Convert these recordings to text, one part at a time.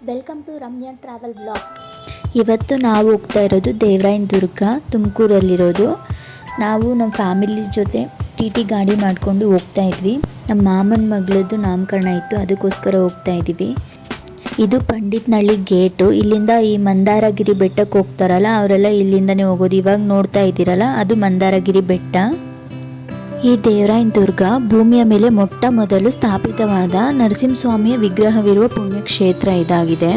Welcome to Ramya travel blog. ಇವತ್ತು ನಾವು ಹೋಗ್ತಾ ಇರೋದು ದೇವರಾಯನ ದುರ್ಗ, ತುಮಕೂರಲ್ಲಿರೋದು. ನಾವು ನಮ್ಮ ಫ್ಯಾಮಿಲಿ ಜೊತೆ ಟಿ ಗಾಡಿ ಮಾಡಿಕೊಂಡು ಹೋಗ್ತಾ ಇದ್ವಿ. ನಮ್ಮ ಮಾಮನ ಮಗಳದ್ದು ನಾಮಕರಣ ಇತ್ತು, ಅದಕ್ಕೋಸ್ಕರ ಹೋಗ್ತಾ ಇದ್ದೀವಿ. ಇದು ಪಂಡಿತನಹಳ್ಳಿ ಗೇಟು. ಇಲ್ಲಿಂದ ಈ ಮಂದಾರಗಿರಿ ಬೆಟ್ಟಕ್ಕೆ ಹೋಗ್ತಾರಲ್ಲ ಅವರೆಲ್ಲ ಇಲ್ಲಿಂದನೇ ಹೋಗೋದು. ಇವಾಗ ನೋಡ್ತಾ ಇದ್ದೀರಲ್ಲ ಅದು ಮಂದಾರಗಿರಿ ಬೆಟ್ಟ. ಈ ದೇವರಾಯನ ದುರ್ಗ ಭೂಮಿಯ ಮೇಲೆ ಮೊಟ್ಟ ಮೊದಲು ಸ್ಥಾಪಿತವಾದ ನರಸಿಂಹಸ್ವಾಮಿಯ ವಿಗ್ರಹವಿರುವ ಪುಣ್ಯಕ್ಷೇತ್ರ ಇದಾಗಿದೆ.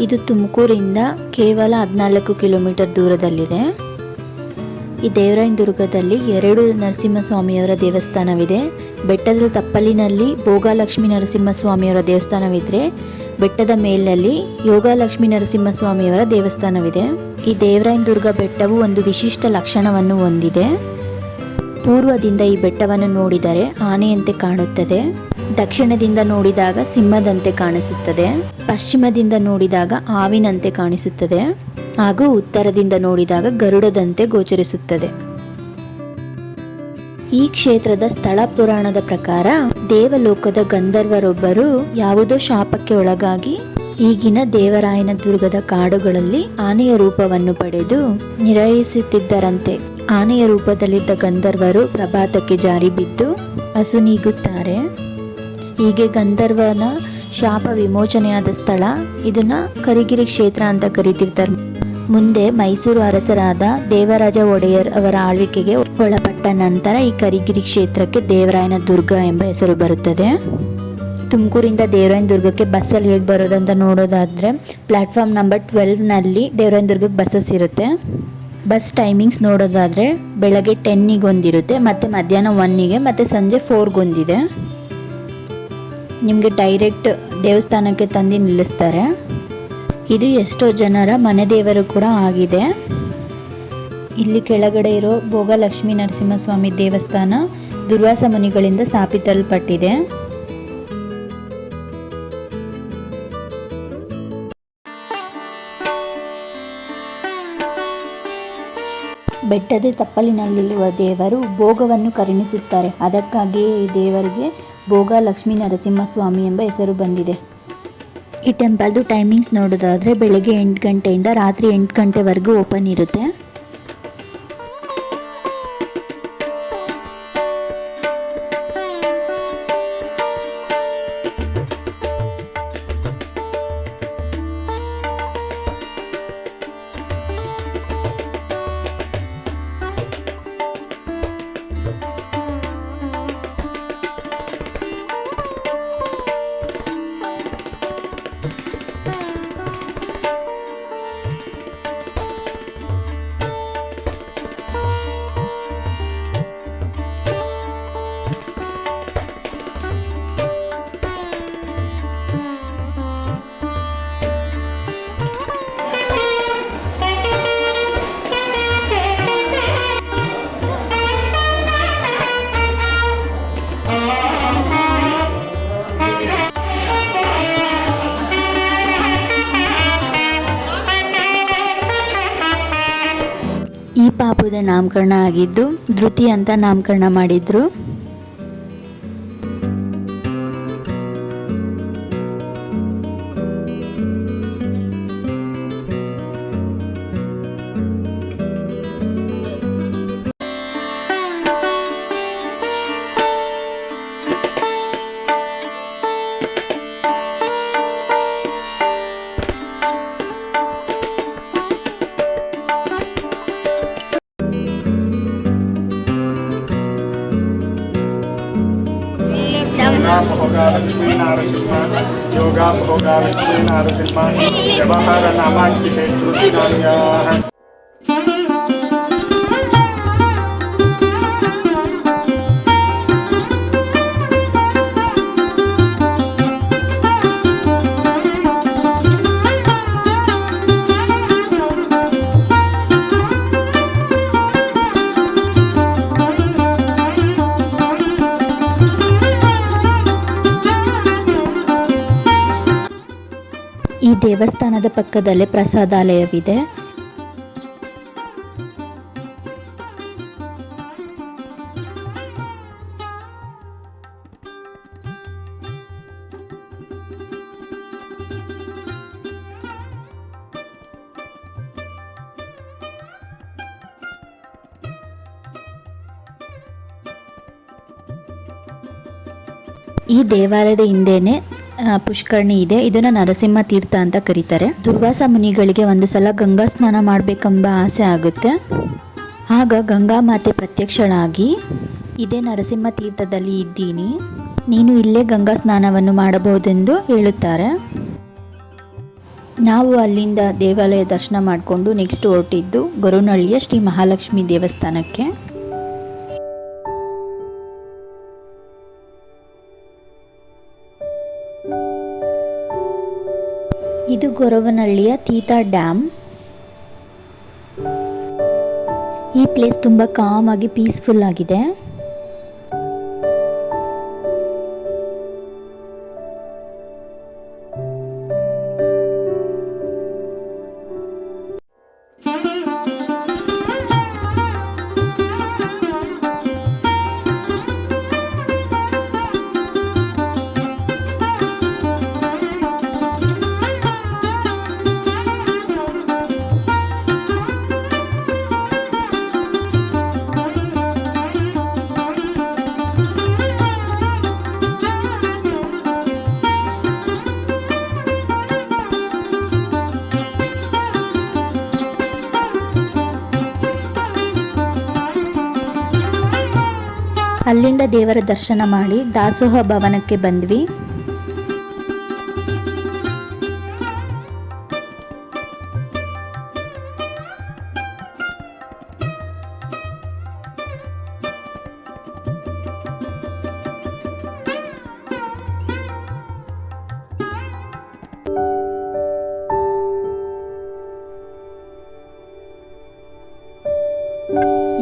ಇದು ತುಮಕೂರಿಂದ ಕೇವಲ 14 ಕಿಲೋಮೀಟರ್ ದೂರದಲ್ಲಿದೆ. ಈ ದೇವರಾಯನ ದುರ್ಗದಲ್ಲಿ 2 ನರಸಿಂಹಸ್ವಾಮಿಯವರ ದೇವಸ್ಥಾನವಿದೆ. ಬೆಟ್ಟದ ತಪ್ಪಲಿನಲ್ಲಿ ಭೋಗಲಕ್ಷ್ಮಿ ನರಸಿಂಹಸ್ವಾಮಿಯವರ ದೇವಸ್ಥಾನವಿದ್ದರೆ ಬೆಟ್ಟದ ಮೇಲಿನಲ್ಲಿ ಯೋಗಲಕ್ಷ್ಮಿ ನರಸಿಂಹಸ್ವಾಮಿಯವರ ದೇವಸ್ಥಾನವಿದೆ. ಈ ದೇವರಾಯನ ದುರ್ಗ ಬೆಟ್ಟವು ಒಂದು ವಿಶಿಷ್ಟ ಲಕ್ಷಣವನ್ನು ಹೊಂದಿದೆ. ಪೂರ್ವದಿಂದ ಈ ಬೆಟ್ಟವನ್ನು ನೋಡಿದರೆ ಆನೆಯಂತೆ ಕಾಣುತ್ತದೆ, ದಕ್ಷಿಣದಿಂದ ನೋಡಿದಾಗ ಸಿಂಹದಂತೆ ಕಾಣಿಸುತ್ತದೆ, ಪಶ್ಚಿಮದಿಂದ ನೋಡಿದಾಗ ಹಾವಿನಂತೆ ಕಾಣಿಸುತ್ತದೆ ಹಾಗೂ ಉತ್ತರದಿಂದ ನೋಡಿದಾಗ ಗರುಡದಂತೆ ಗೋಚರಿಸುತ್ತದೆ. ಈ ಕ್ಷೇತ್ರದ ಸ್ಥಳ ಪುರಾಣದ ಪ್ರಕಾರ ದೇವಲೋಕದ ಗಂಧರ್ವರೊಬ್ಬರು ಯಾವುದೋ ಶಾಪಕ್ಕೆ ಒಳಗಾಗಿ ಈಗಿನ ದೇವರಾಯನ ದುರ್ಗದ ಕಾಡುಗಳಲ್ಲಿ ಆನೆಯ ರೂಪವನ್ನು ಪಡೆದು ನಿರ್ವಹಿಸುತ್ತಿದ್ದರಂತೆ. ಆನೆಯ ರೂಪದಲ್ಲಿದ್ದ ಗಂಧರ್ವರು ಪ್ರಭಾತಕ್ಕೆ ಜಾರಿ ಬಿದ್ದು ಅಸುನೀಗುತ್ತಾರೆ. ಹೀಗೆ ಗಂಧರ್ವನ ಶಾಪ ವಿಮೋಚನೆಯಾದ ಸ್ಥಳ ಇದನ್ನ ಕರಿಗಿರಿ ಕ್ಷೇತ್ರ ಅಂತ ಕರೀತಿರ್ತಾರೆ. ಮುಂದೆ ಮೈಸೂರು ಅರಸರಾದ ದೇವರಾಜ ಒಡೆಯರ್ ಅವರ ಆಳ್ವಿಕೆಗೆ ಒಳಪಟ್ಟ ನಂತರ ಈ ಕರಿಗಿರಿ ಕ್ಷೇತ್ರಕ್ಕೆ ದೇವರಾಯನ ದುರ್ಗ ಎಂಬ ಹೆಸರು ಬರುತ್ತದೆ. ತುಮಕೂರಿಂದ ದೇವರಾಯನ ದುರ್ಗಕ್ಕೆ ಬಸ್ಸಲ್ಲಿ ಹೇಗೆ ಬರೋದಂತ ನೋಡೋದಾದರೆ ಪ್ಲಾಟ್ಫಾರ್ಮ್ ನಂಬರ್ 12ನಲ್ಲಿ ದೇವರಾಯನ ದುರ್ಗಕ್ಕೆ ಬಸ್ಸಸ್ ಇರುತ್ತೆ. ಬಸ್ ಟೈಮಿಂಗ್ಸ್ ನೋಡೋದಾದರೆ ಬೆಳಗ್ಗೆ 10ಗೆ ಒಂದಿರುತ್ತೆ, ಮತ್ತು ಮಧ್ಯಾಹ್ನ 1ಗೆ, ಮತ್ತು ಸಂಜೆ 4ಗೆ ಒಂದಿದೆ. ನಿಮಗೆ ಡೈರೆಕ್ಟ್ ದೇವಸ್ಥಾನಕ್ಕೆ ತಂದು ನಿಲ್ಲಿಸ್ತಾರೆ. ಇದು ಎಷ್ಟೋ ಜನರ ಮನೆ ದೇವರು ಕೂಡ ಆಗಿದೆ. ಇಲ್ಲಿ ಕೆಳಗಡೆ ಇರೋ ಭೋಗಲಕ್ಷ್ಮಿ ನರಸಿಂಹಸ್ವಾಮಿ ದೇವಸ್ಥಾನ ದುರ್ವಾಸ ಮುನಿಗಳಿಂದ ಸ್ಥಾಪಿಸಲ್ಪಟ್ಟಿದೆ. ಬೆಟ್ಟದ ತಪ್ಪಲಿನಲ್ಲಿರುವ ದೇವರು ಭೋಗವನ್ನು ಕರುಣಿಸುತ್ತಾರೆ. ಅದಕ್ಕಾಗಿಯೇ ಈ ದೇವರಿಗೆ ಭೋಗಲಕ್ಷ್ಮಿ ನರಸಿಂಹಸ್ವಾಮಿ ಎಂಬ ಹೆಸರು ಬಂದಿದೆ. ಈ ಟೆಂಪಲ್ದು ಟೈಮಿಂಗ್ಸ್ ನೋಡೋದಾದರೆ ಬೆಳಗ್ಗೆ 8 ಗಂಟೆಯಿಂದ ರಾತ್ರಿ 8 ಗಂಟೆವರೆಗೂ ಓಪನ್ ಇರುತ್ತೆ. ಈ ಪಾಪುದ ನಾಮಕರಣ ಆಗಿದ್ದು ಧೃತಿ ಅಂತ ನಾಮಕರಣ ಮಾಡಿದ್ರು. भोगालक्ष्मी नारसिंह योगा भोगालक्ष्मी नारसिंह व्यवहार नामांकिते श्रुतिनान्याः ಈ ದೇವಸ್ಥಾನದ ಪಕ್ಕದಲ್ಲೇ ಪ್ರಸಾದಾಲಯವಿದೆ. ಈ ದೇವಾಲಯದ ಹಿಂದೆನೆ ಪುಷ್ಕರಣಿ ಇದೆ. ಇದನ್ನು ನರಸಿಂಹ ತೀರ್ಥ ಅಂತ ಕರೀತಾರೆ. ದುರ್ವಾಸ ಮುನಿಗಳಿಗೆ ಒಂದು ಸಲ ಗಂಗಾ ಸ್ನಾನ ಮಾಡಬೇಕೆಂಬ ಆಸೆ ಆಗುತ್ತೆ. ಆಗ ಗಂಗಾ ಮಾತೆ ಪ್ರತ್ಯಕ್ಷಳಾಗಿ, ಇದೇ ನರಸಿಂಹ ತೀರ್ಥದಲ್ಲಿ ಇದ್ದೀನಿ, ನೀನು ಇಲ್ಲೇ ಗಂಗಾ ಸ್ನಾನವನ್ನು ಮಾಡಬಹುದೆಂದು ಹೇಳುತ್ತಾರೆ. ನಾವು ಅಲ್ಲಿಂದ ದೇವಾಲಯ ದರ್ಶನ ಮಾಡಿಕೊಂಡು ನೆಕ್ಸ್ಟ್ ಹೊರಟಿದ್ದು ಗೊರವನಹಳ್ಳಿಯ ಶ್ರೀ ಮಹಾಲಕ್ಷ್ಮಿ ದೇವಸ್ಥಾನಕ್ಕೆ. ಇದು ಗೊರವನಹಳ್ಳಿಯ ತೀತಾ ಡ್ಯಾಮ್. ಈ ಪ್ಲೇಸ್ ತುಂಬ ಕಾಮ್ ಆಗಿ ಪೀಸ್ಫುಲ್ ಆಗಿದೆ. ಅಲ್ಲಿಂದ ದೇವರ ದರ್ಶನ ಮಾಡಿ ದಾಸೋಹ ಭವನಕ್ಕೆ ಬಂದ್ವಿ.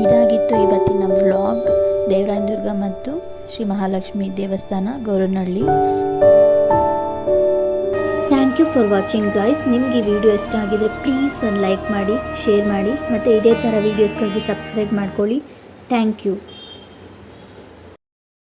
ಇದಾಗಿತ್ತು ಇವತ್ತಿನ ವ್ಲಾಗ್. ದೇವರಾಯನದುರ್ಗ ಮತ್ತು ಶ್ರೀ ಮಹಾಲಕ್ಷ್ಮಿ ದೇವಸ್ಥಾನ Goravanahalli. Thank you for watching guys. ನಿಮಗೆ ಈ ವಿಡಿಯೋ ಇಷ್ಟ ಆಗಿದ್ರೆ ಪ್ಲೀಸ್ ಒಂದು ಲೈಕ್ ಮಾಡಿ, ಶೇರ್ ಮಾಡಿ, ಮತ್ತು ಇದೇ ಥರ ವೀಡಿಯೋಸ್ಗಾಗಿ ಸಬ್ಸ್ಕ್ರೈಬ್ ಮಾಡ್ಕೊಳ್ಳಿ. Thank you.